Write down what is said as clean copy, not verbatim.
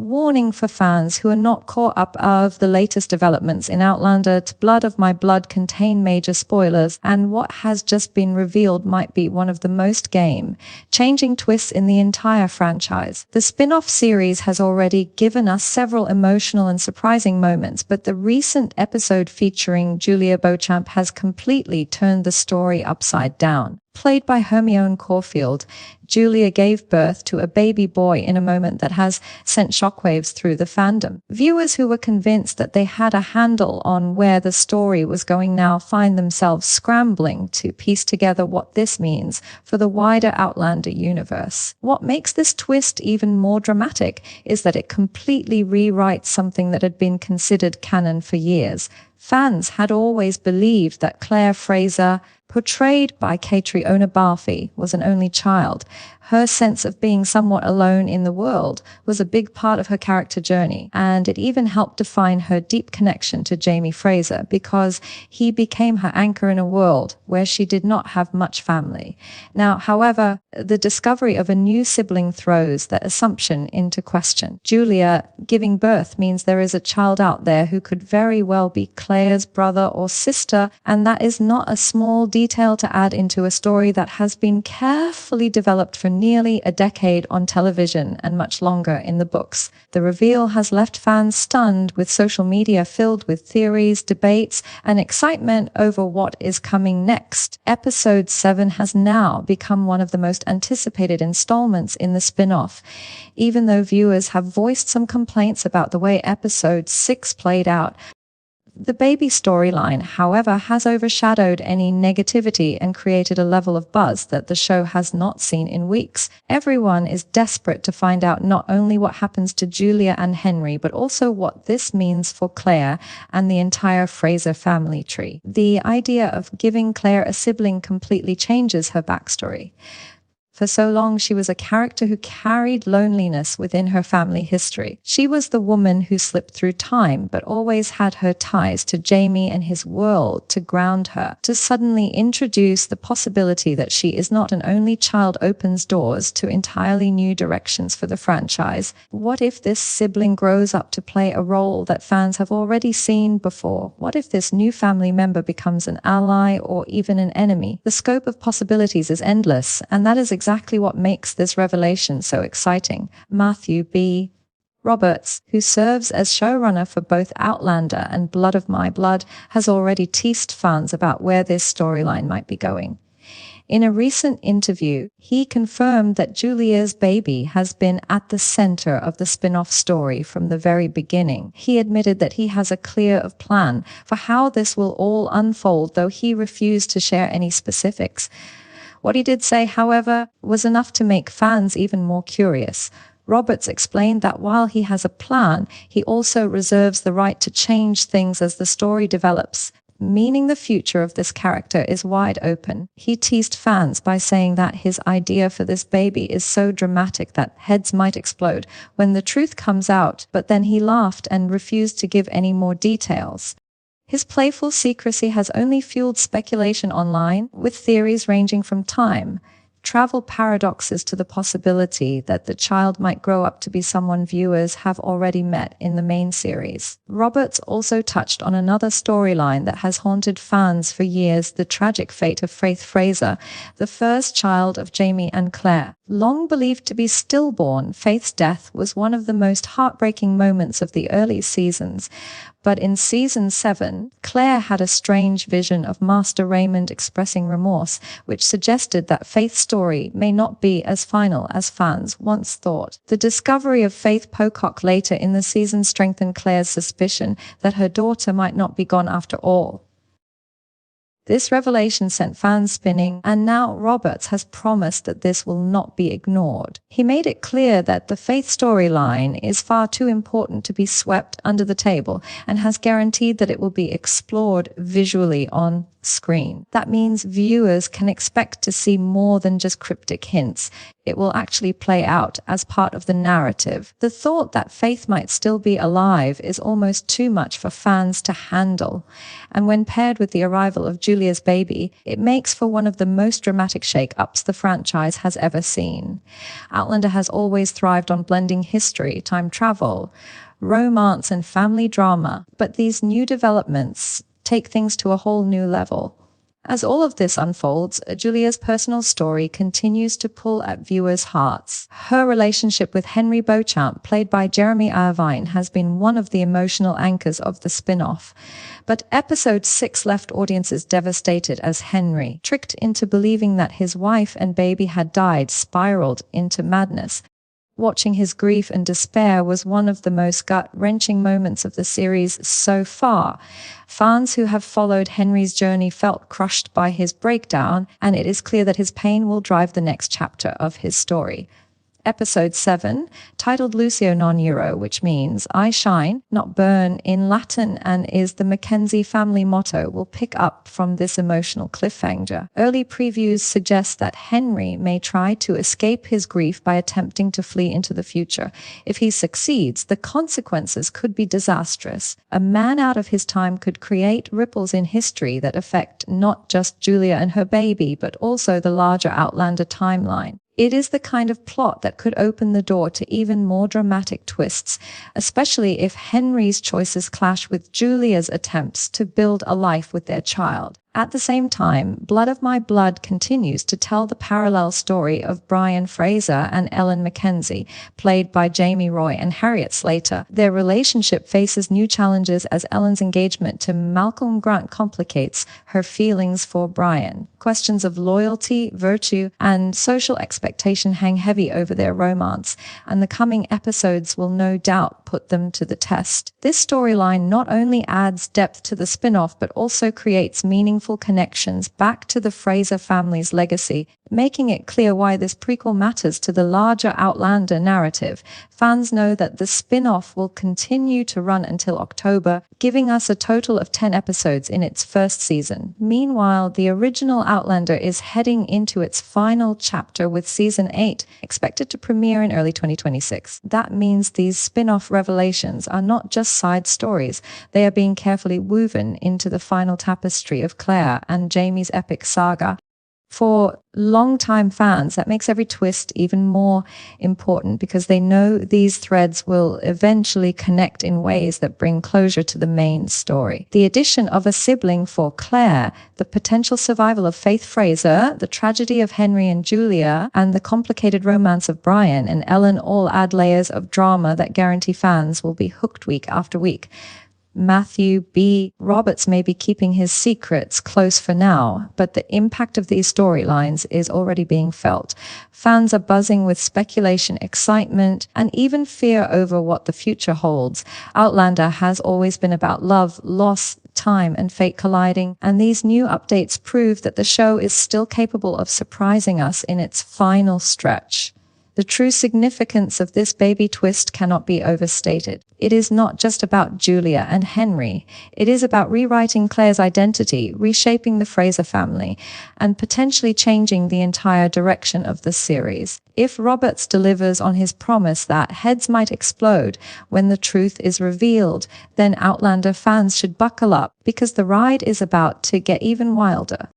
warning for fans who are not caught up of the latest developments in Outlander, Blood of My Blood contain major spoilers, and what has just been revealed might be one of the most game-changing twists in the entire franchise. The spin-off series has already given us several emotional and surprising moments, but the recent episode featuring Julia Beauchamp has completely turned the story upside down. Played by Hermione Caulfield, Julia gave birth to a baby boy in a moment that has sent shockwaves through the fandom. Viewers who were convinced that they had a handle on where the story was going now find themselves scrambling to piece together what this means for the wider Outlander universe. What makes this twist even more dramatic is that it completely rewrites something that had been considered canon for years. Fans had always believed that Claire Fraser, portrayed by Catriona Balfe, was an only child. Her sense of being somewhat alone in the world was a big part of her character journey, and it even helped define her deep connection to Jamie Fraser because he became her anchor in a world where she did not have much family. Now, however, the discovery of a new sibling throws that assumption into question. Julia giving birth means there is a child out there who could very well be Claire's brother or sister, and that is not a small detail to add into a story that has been carefully developed for nearly a decade on television and much longer in the books. The reveal has left fans stunned, with social media filled with theories, debates, and excitement over what is coming next. Episode 7 has now become one of the most anticipated installments in the spin-off, even though viewers have voiced some complaints about the way Episode 6 played out. The baby storyline, however, has overshadowed any negativity and created a level of buzz that the show has not seen in weeks. Everyone is desperate to find out not only what happens to Julia and Henry, but also what this means for Claire and the entire Fraser family tree. The idea of giving Claire a sibling completely changes her backstory. For so long, she was a character who carried loneliness within her family history. She was the woman who slipped through time, but always had her ties to Jamie and his world to ground her. To suddenly introduce the possibility that she is not an only child opens doors to entirely new directions for the franchise. What if this sibling grows up to play a role that fans have already seen before? What if this new family member becomes an ally or even an enemy? The scope of possibilities is endless, and that is exactly what makes this revelation so exciting. Matthew B. Roberts, who serves as showrunner for both Outlander and Blood of My Blood, has already teased fans about where this storyline might be going. In a recent interview, he confirmed that Julia's baby has been at the center of the spin-off story from the very beginning. He admitted that he has a clear plan for how this will all unfold, though he refused to share any specifics. What he did say, however, was enough to make fans even more curious. Roberts explained that while he has a plan, he also reserves the right to change things as the story develops, meaning the future of this character is wide open. He teased fans by saying that his idea for this baby is so dramatic that heads might explode when the truth comes out, but then he laughed and refused to give any more details. His playful secrecy has only fueled speculation online, with theories ranging from time travel paradoxes to the possibility that the child might grow up to be someone viewers have already met in the main series. Roberts also touched on another storyline that has haunted fans for years: the tragic fate of Faith Fraser, the first child of Jamie and Claire. Long believed to be stillborn, Faith's death was one of the most heartbreaking moments of the early seasons. But in Season 7, Claire had a strange vision of Master Raymond expressing remorse, which suggested that Faith's story may not be as final as fans once thought. The discovery of Faith Pocock later in the season strengthened Claire's suspicion that her daughter might not be gone after all. This revelation sent fans spinning, and now Roberts has promised that this will not be ignored. He made it clear that the Faith storyline is far too important to be swept under the table, and has guaranteed that it will be explored visually on screen. That means viewers can expect to see more than just cryptic hints. It will actually play out as part of the narrative. The thought that Faith might still be alive is almost too much for fans to handle. And when paired with the arrival of Julia's baby, it makes for one of the most dramatic shake-ups the franchise has ever seen. Outlander has always thrived on blending history, time travel, romance, and family drama, but these new developments take things to a whole new level. As all of this unfolds, Julia's personal story continues to pull at viewers' hearts. Her relationship with Henry Beauchamp, played by Jeremy Irvine, has been one of the emotional anchors of the spin-off. But episode 6 left audiences devastated as Henry, tricked into believing that his wife and baby had died, spiraled into madness. Watching his grief and despair was one of the most gut-wrenching moments of the series so far. Fans who have followed Henry's journey felt crushed by his breakdown, and it is clear that his pain will drive the next chapter of his story. Episode 7, titled Lucio non Iro, which means I shine, not burn in Latin, and is the Mackenzie family motto, will pick up from this emotional cliffhanger. Early previews suggest that Henry may try to escape his grief by attempting to flee into the future. If he succeeds, the consequences could be disastrous. A man out of his time could create ripples in history that affect not just Julia and her baby, but also the larger Outlander timeline. It is the kind of plot that could open the door to even more dramatic twists, especially if Henry's choices clash with Julia's attempts to build a life with their child. At the same time, Blood of My Blood continues to tell the parallel story of Brian Fraser and Ellen Mackenzie, played by Jamie Roy and Harriet Slater. Their relationship faces new challenges as Ellen's engagement to Malcolm Grant complicates her feelings for Brian. Questions of loyalty, virtue, and social expectation hang heavy over their romance, and the coming episodes will no doubt put them to the test. This storyline not only adds depth to the spin-off, but also creates meaningful connections back to the Fraser family's legacy, making it clear why this prequel matters to the larger Outlander narrative. Fans know that the spin-off will continue to run until October, giving us a total of 10 episodes in its first season. Meanwhile, the original Outlander is heading into its final chapter with season 8, expected to premiere in early 2026. That means these spin-off revelations are not just side stories. They are being carefully woven into the final tapestry of Claire and Jamie's epic saga. For longtime fans, that makes every twist even more important because they know these threads will eventually connect in ways that bring closure to the main story. The addition of a sibling for Claire, the potential survival of Faith Fraser, the tragedy of Henry and Julia, and the complicated romance of Brian and Ellen all add layers of drama that guarantee fans will be hooked week after week. Matthew B. Roberts may be keeping his secrets close for now, but the impact of these storylines is already being felt. Fans are buzzing with speculation, excitement, and even fear over what the future holds. Outlander has always been about love, loss, time, and fate colliding, and these new updates prove that the show is still capable of surprising us in its final stretch. The true significance of this baby twist cannot be overstated. It is not just about Julia and Henry. It is about rewriting Claire's identity, reshaping the Fraser family, and potentially changing the entire direction of the series. If Roberts delivers on his promise that heads might explode when the truth is revealed, then Outlander fans should buckle up because the ride is about to get even wilder.